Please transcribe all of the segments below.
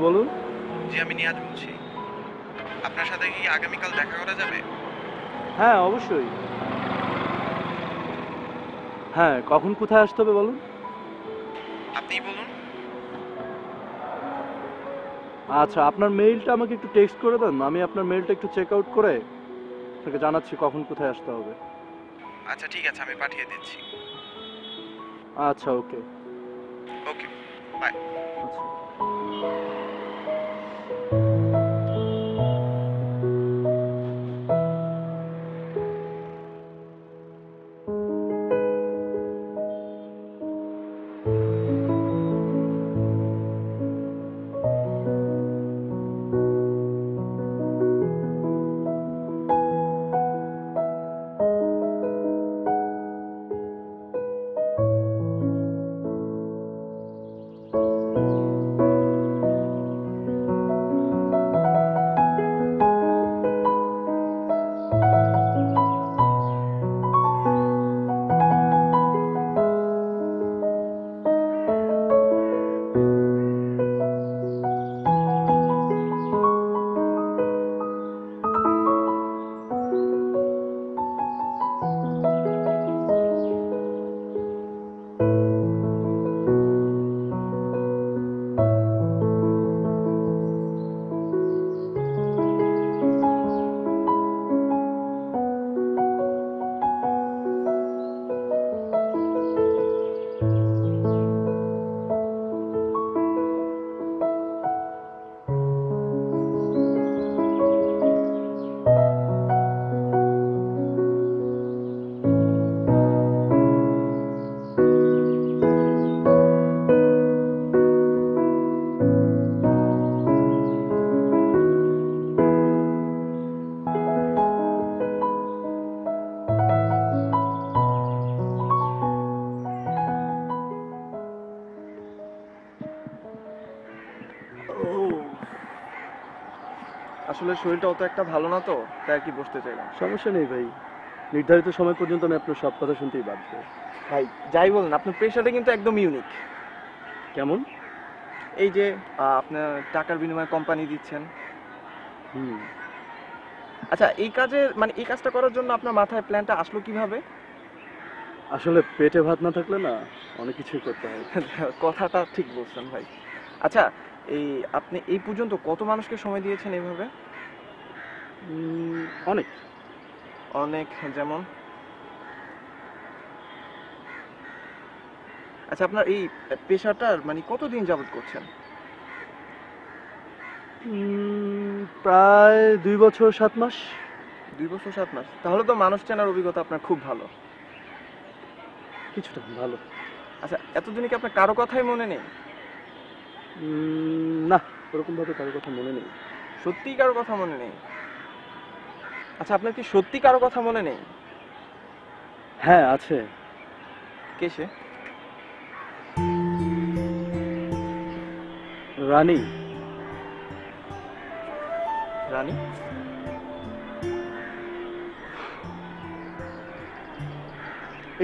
বলুন। জি, আমি নিয়াজ বলছি। আপনার সাথে কি আগামীকাল দেখা করা যাবে? হ্যাঁ, অবশ্যই। হ্যাঁ, কখন কোথায় আসতে হবে বলুন। আপনিই বলুন। আচ্ছা, আপনার মেইলটা আমাকে একটু টেক্সট করে দেন, আমি আপনার মেইলটা একটু চেক আউট করে আপনাকে জানাচ্ছি কখন কোথায় আসতে হবে। আচ্ছা ঠিক আছে, আমি পাঠিয়ে দিচ্ছি। আচ্ছা, ওকে। ওকে, বাই। আচ্ছা। আসলে শরীরটা অত একটা ভালো না, তো তাই আর কি বসতে চাইলাম। সমস্যা নেই ভাই, নির্ধারিত সময় পর্যন্ত আমি আপনার সব কথা শুনতেই বাধ্য। ভাই যাই বলেন, আপনার প্রেশারটা কিন্তু একদম ইউনিক। কেমন? এই যে আপনার টাকার বিনিময়ে কোম্পানি দিচ্ছেন। হুম। আচ্ছা, এই কাজের মানে এই কাজটা করার জন্য আপনার মাথায় প্ল্যানটা আসলো কিভাবে? আসলে পেটে ভাত না থাকলে না অনেক কিছুই করতে হয়। কথাটা ঠিক বলছেন ভাই। আচ্ছা, এই আপনি এই পর্যন্ত কত মানুষকে সময় দিয়েছেন এইভাবে? অনেক। অনেক যেমন? আচ্ছা, আপনার এই পেশাটার মানে কতদিন যাবত করছেন? প্রায় 2 বছর 7 মাস। 2 বছর 7 মাস? তাহলে তো মানুষ চেনার অভিজ্ঞতা আপনার খুব ভালো। কিছুটা ভালো। আচ্ছা, এতদিনে কি আপনার কারো কথাই মনে নেই? না, ওরকম ভাবে কারোর কথা মনে নেই। সত্যিই কারো কথা মনে নেই? আচ্ছা, আপনার কি সত্যি কারো কথা মনে নেই? হ্যাঁ, আছে। কে সে? রানী। রানী?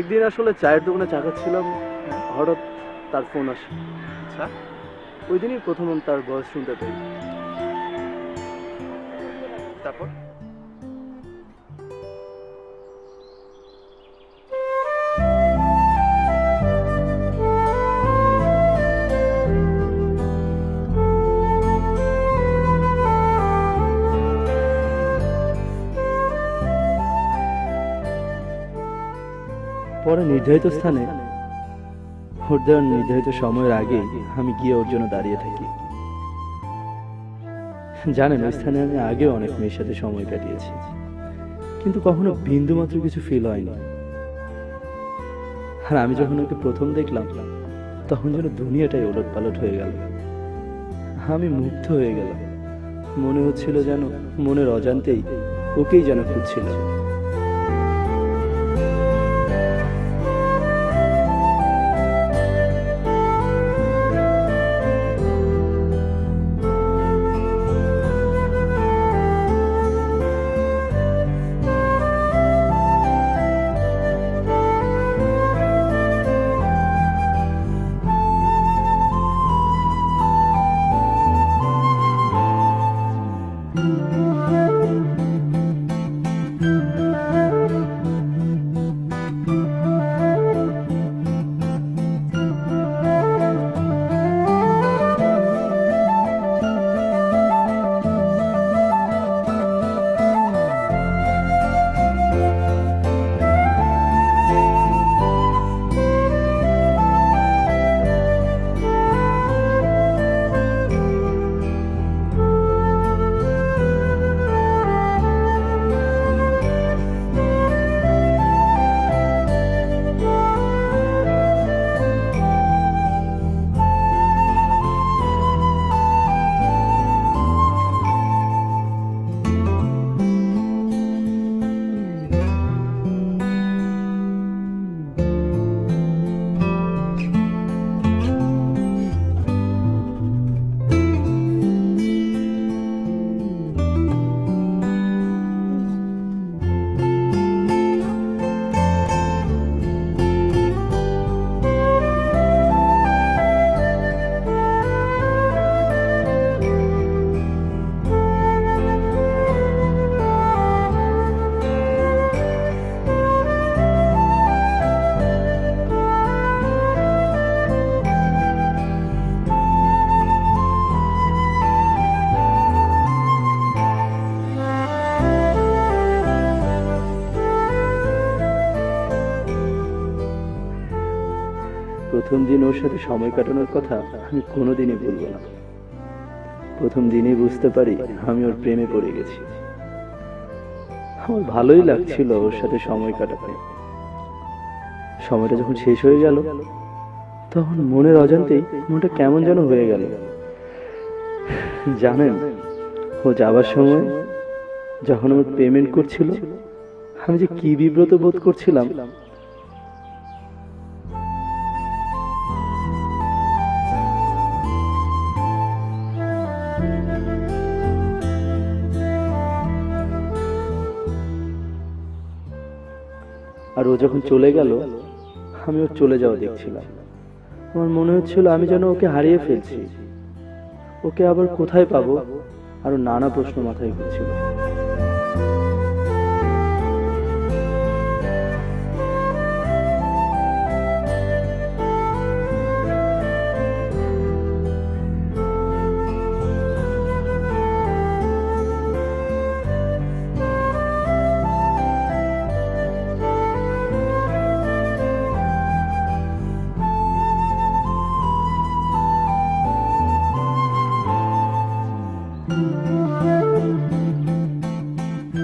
একদিন আসলে চায়ের দোকানে চা খাচ্ছিলাম, হঠাৎ তার ফোন আসে। আচ্ছা, ওই দিনই প্রথম তার ভয়েস শুনতে পাই। তারপর? পরে নির্ধারিত স্থানে ভোট দেওয়ার নির্ধারিত সময়ের আগে আমি গিয়ে ওর জন্য দাঁড়িয়ে থাকি। জানেন, ওই স্থানে আমি আগেও অনেক মেয়ের সাথে সময় কাটিয়েছি, কিন্তু কখনো বিন্দু মাত্র কিছু ফিল হয়নি। আর আমি যখন ওকে প্রথম দেখলাম, তখন যেন দুনিয়াটাই ওলটপালট হয়ে গেল। আমি মুগ্ধ হয়ে গেলাম। মনে হচ্ছিল যেন মনের অজান্তেই ওকেই যেন খুঁজছিল। প্রথম দিন ওর সাথে সময় কাটানোর কথা আমি কোনোদিনই ভুলবো না। প্রথম দিনই বুঝতে পারি আমি ওর প্রেমে পড়ে গেছি। আমার ভালোই লাগছিল ওর সাথে সময় কাটাতে। সময়টা যখন শেষ হয়ে গেল তখন মনের অজান্তেই মনটা কেমন যেন হয়ে গেল। জানেন, ও যাবার সময় যখন আমার পেমেন্ট করছিল আমি যে কি বিব্রত বোধ করছিলাম। আর ও যখন চলে গেল আমি ওর চলে যাওয়া দেখছিলাম। আমার মনে হচ্ছিল আমি যেন ওকে হারিয়ে ফেলছি। ওকে আবার কোথায় পাবো আরো নানা প্রশ্ন মাথায় ঘুরছিল।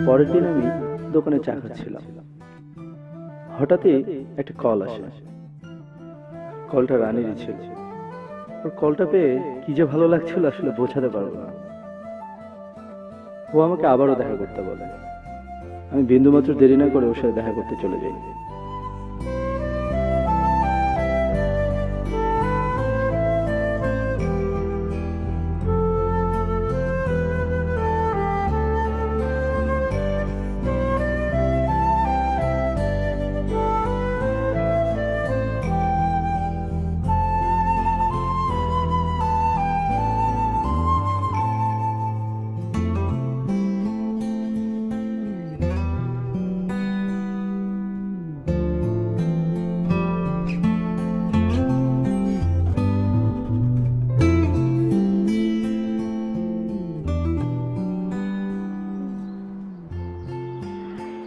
পরের দিন আমি দোকানে চা খাচ্ছিলাম। হঠাৎই একটা কল আসে। কলটা রানীরই ছিল। ওর কলটা পেয়ে কি যে ভালো লাগছিল আসলে বোঝাতে পারবো না। ও আমাকে আবারও দেখা করতে বলে। আমি বিন্দুমাত্র দেরি না করে ওর সাথে দেখা করতে চলে যাই।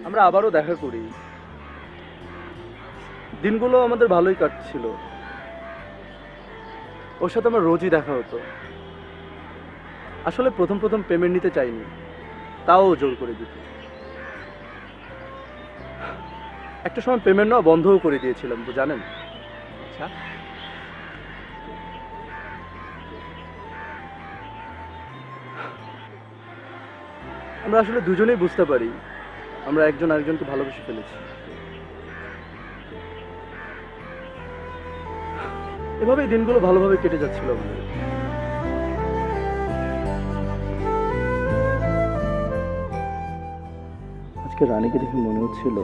আমরা আবারও দেখা করি। দিনগুলো আমাদের ভালোই কাটছিল। ওর সাথে আমার রোজই দেখা হতো। আসলে প্রথম প্রথম পেমেন্ট নিতে চাইনি, তাও জোর করে দিত। একটা সময় পেমেন্ট নেওয়া বন্ধও করে দিয়েছিলাম তো জানেন। আচ্ছা, আমরা আসলে দুজনেই বুঝতে পারি আমরা একজন আরেকজনকে ভালোবেসে ফেলেছি। এভাবেই দিনগুলো ভালোভাবে কেটে যাচ্ছিল আমাদের। আজকে রানীকে দেখে মনে হচ্ছিল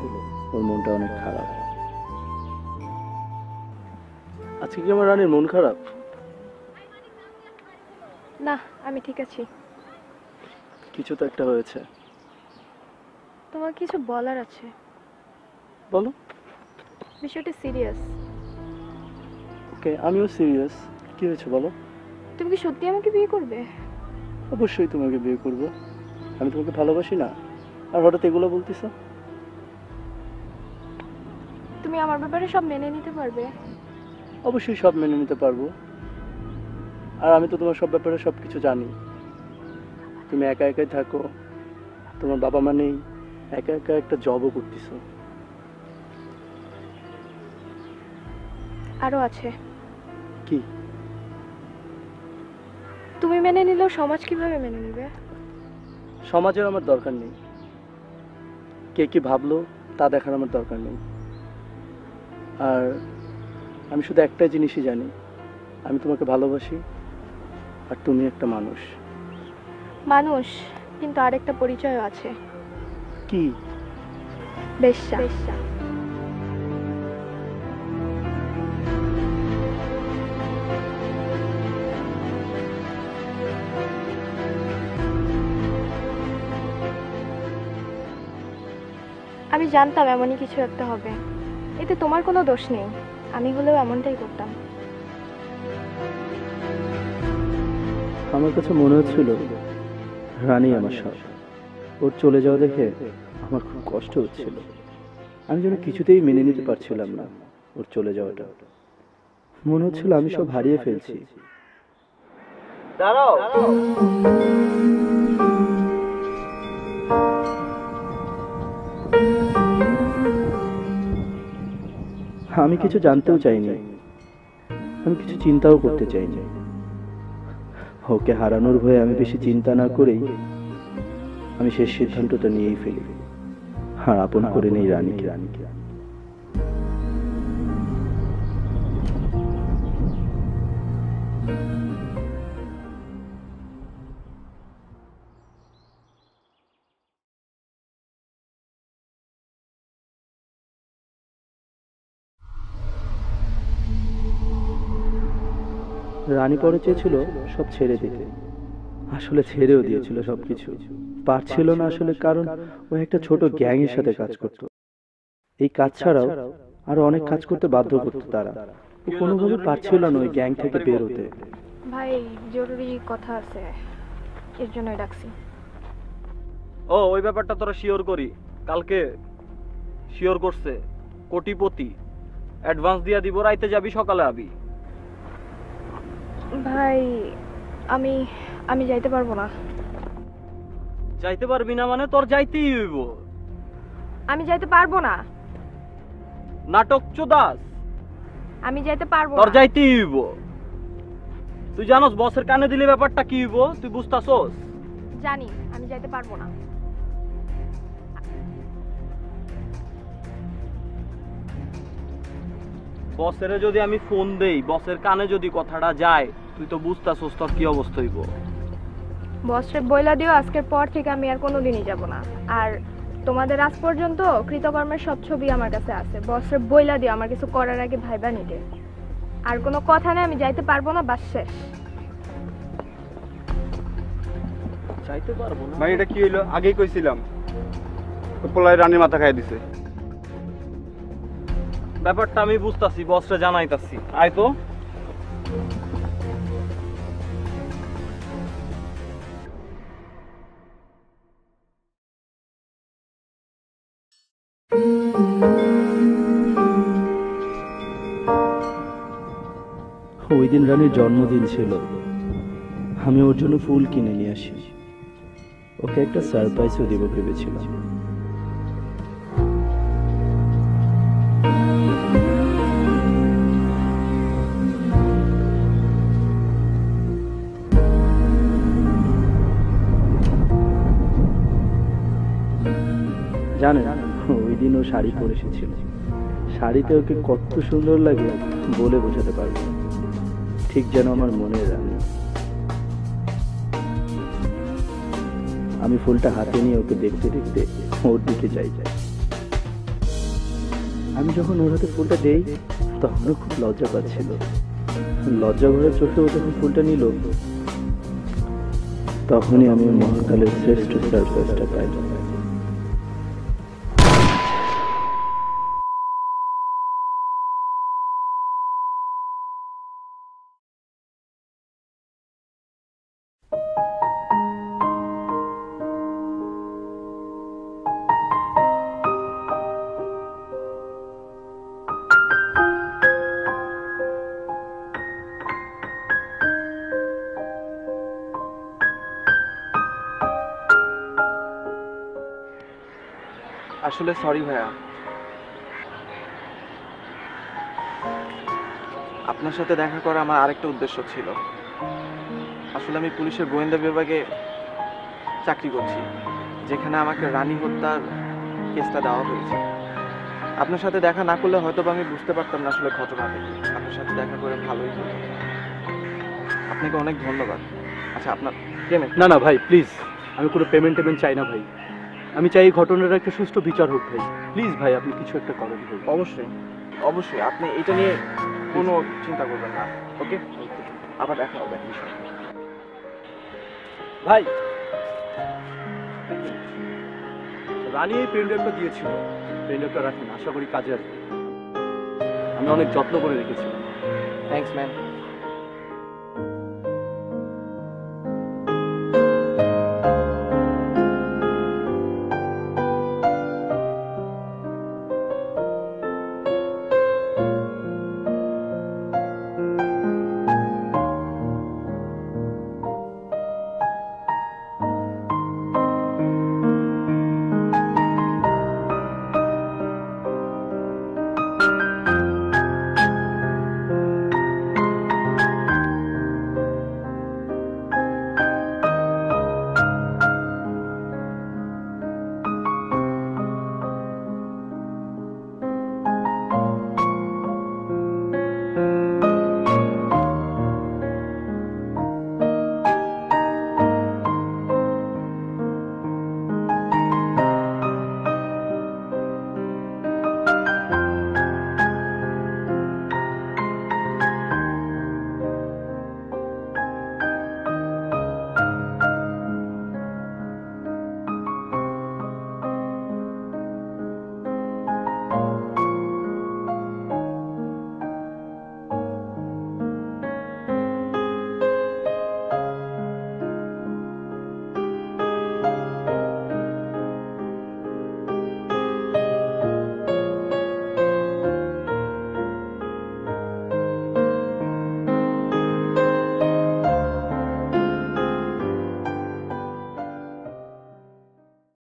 ওর মনটা অনেক খারাপ। আজকে কি আমার রানীর মন খারাপ? না, আমি ঠিক আছি। কিছু তো একটা হয়েছে। তোমার কিছু বলার আছে। বলো। বিষয়টা সিরিয়াস। ওকে, আমিও সিরিয়াস। কি হয়েছে বলো। তুমি কি সত্যি আমাকে বিয়ে করবে? অবশ্যই তোমাকে বিয়ে করব। আমি তোমাকে ভালোবাসি না, আর হঠাৎ এগুলো বলতেছ? তুমি আমার ব্যাপারে সব মেনে নিতে পারবে? অবশ্যই সব মেনে নিতে পারবো। আর আমি তো তোমার সব ব্যাপারে সব কিছু জানি। তুমি একা একাই থাকো, তোমার বাবা মা নেই, একা একা একটা জবও করতেছো। আরো আছে। কি? তুমি মেনে নিলেও সমাজ কিভাবে মেনে নেবে? সমাজের আমার দরকার নেই। কে কি ভাবলো তা দেখার আমার দরকার নেই। আর আমি শুধু একটাই জিনিসই জানি, আমি তোমাকে ভালোবাসি আর তুমি একটা মানুষ। মানুষ, কিন্তু আরেকটা পরিচয় আছে। কি? বেশ্যা। আমি জানতাম এমনই কিছু একটা হবে। এতে তোমার কোনো দোষ নেই। আমি হলেও এমনটাই করতাম। আমার কাছে মনে হচ্ছিল রানী আমার সব। ওর চলে যাওয়া দেখে আমার খুব কষ্ট হচ্ছিল। আমি যেন কিছুতেই মেনে নিতে পারছিলাম না ওর চলে যাওয়াটা। মনে হচ্ছিল আমি সব হারিয়ে ফেলছি। দাঁড়াও। আমি কিছু জানতেও চাইনি, আমি কিছু চিন্তাও করতে চাইনি। ওকে হারানোর ভয়ে আমি বেশি চিন্তা না করেই আমি শেষ সিদ্ধান্তটা নিয়েই ফেলি, আর আপন করে নেই রানীকে। রানী পরে চেয়েছিল সব ছেড়ে দিতে, আসলে ছেড়েও দিয়েছিল সবকিছু। পারছিল না আসলে, কারণ ও একটা ছোট গ্যাং এর সাথে কাজ করত। এই কাজ ছাড়াও আরো অনেক কাজ করতে বাধ্য করতো তারা। ও কোনোভাবে পারছিল না ওই গ্যাং থেকে বের হতে। ভাই জরুরি কথা আছে, এর জন্যই ডাকছি। ও ওই ব্যাপারটা তোরা শিওর করি। কালকে শিওর করছে কোটিপতি, অ্যাডভান্স দিয়া দিব, রাইতে যাবি সকালে আবি। ভাই আমি আমি যাইতে পারবো না। যাইতে পারবি না মানে? তোর যাইতেই হইব। আমি যাইতে পারবো না। নাটক চোদাস। আমি যাইতে পারবো তোর না। যাইতেই হইব। তুই জানোস বসের কানে দিলে ব্যাপারটা কি হইব? তুই বুঝতাছস? জানি আমি যাইতে পারবো না। বসেরে যদি আমি ফোন দেই, বসের কানে যদি কথাটা যায়, তুই তো বুঝতাছস তোর কি অবস্থা হইব। বসরে বইলা দিও আজকের পর থেকে আমি আর কোনোদিনই যাব না। আর তোমাদের আজ পর্যন্ত কৃতকর্মের সব ছবি আমার কাছে আছে। বসরে বইলা দিও আমার কিছু করার আগে ভাইবা নিতে। আর কোনো কথা নেই, আমি যাইতে পারবো না, বাস শেষ। চাইতে পারবো না ভাই এটা কি হইলো? আগেই কইছিলাম, পোলায় রানীর মাথা খাই দিছে। ব্যাপারটা আমি বুঝতাছি, বসরে জানাইতাছি। আয় তো। ওই দিন রানীর জন্মদিন ছিল। আমি ওর জন্য ফুল কিনে নিয়ে আসি, ওকে একটা সারপ্রাইজও দেবো ভেবেছিলাম। জানেন, ওই দিন ও শাড়ি পরে এসেছিল। শাড়িতে ওকে কত সুন্দর লাগে বলে বোঝাতে পারবো না। ঠিক যেন আমার মনের রানী। আমি ফুলটা হাতে নিয়ে ওকে দেখতে দেখতে ওর দিকে যাই। আমি যখন ওর হাতে ফুলটা দেই তখনও খুব লজ্জা পাচ্ছিল। লজ্জা ভরে চোখে ও যখন ফুলটা নিল, তখনই আমি মহাকালের শ্রেষ্ঠ সারপ্রাইজটা পাই। আসলে সরি ভাইয়া, আপনার সাথে দেখা করা আমার আরেকটা উদ্দেশ্য ছিল। আসলে আমি পুলিশের গোয়েন্দা বিভাগে চাকরি করছি, যেখানে আমাকে রানী হত্যার কেসটা দেওয়া হয়েছে। আপনার সাথে দেখা না করলে হয়তো আমি বুঝতে পারতাম না আসলে ঘটনাটা কি। আপনার সাথে দেখা করে ভালোই হলো। আপনাকে অনেক ধন্যবাদ। আচ্ছা, আপনার পেমেন্ট? না না ভাই, প্লিজ, আমি কোনো পেমেন্ট চাই না ভাই। আমি চাই এই ঘটনার একটা সুষ্ঠু বিচার হোক ভাই। প্লিজ ভাই, আপনি কিছু একটা করেন ভাই। অবশ্যই অবশ্যই, আপনি এটা নিয়ে কোনো চিন্তা করবেন না। ওকে, আবার দেখা হবে। ভাই, রানী এই পেনড্রাইভটা দিয়েছিল, পেনড্রাইভটা রাখেন, আশা করি কাজে আসবে। আমি অনেক যত্ন করে রেখেছিলাম। Thanks man.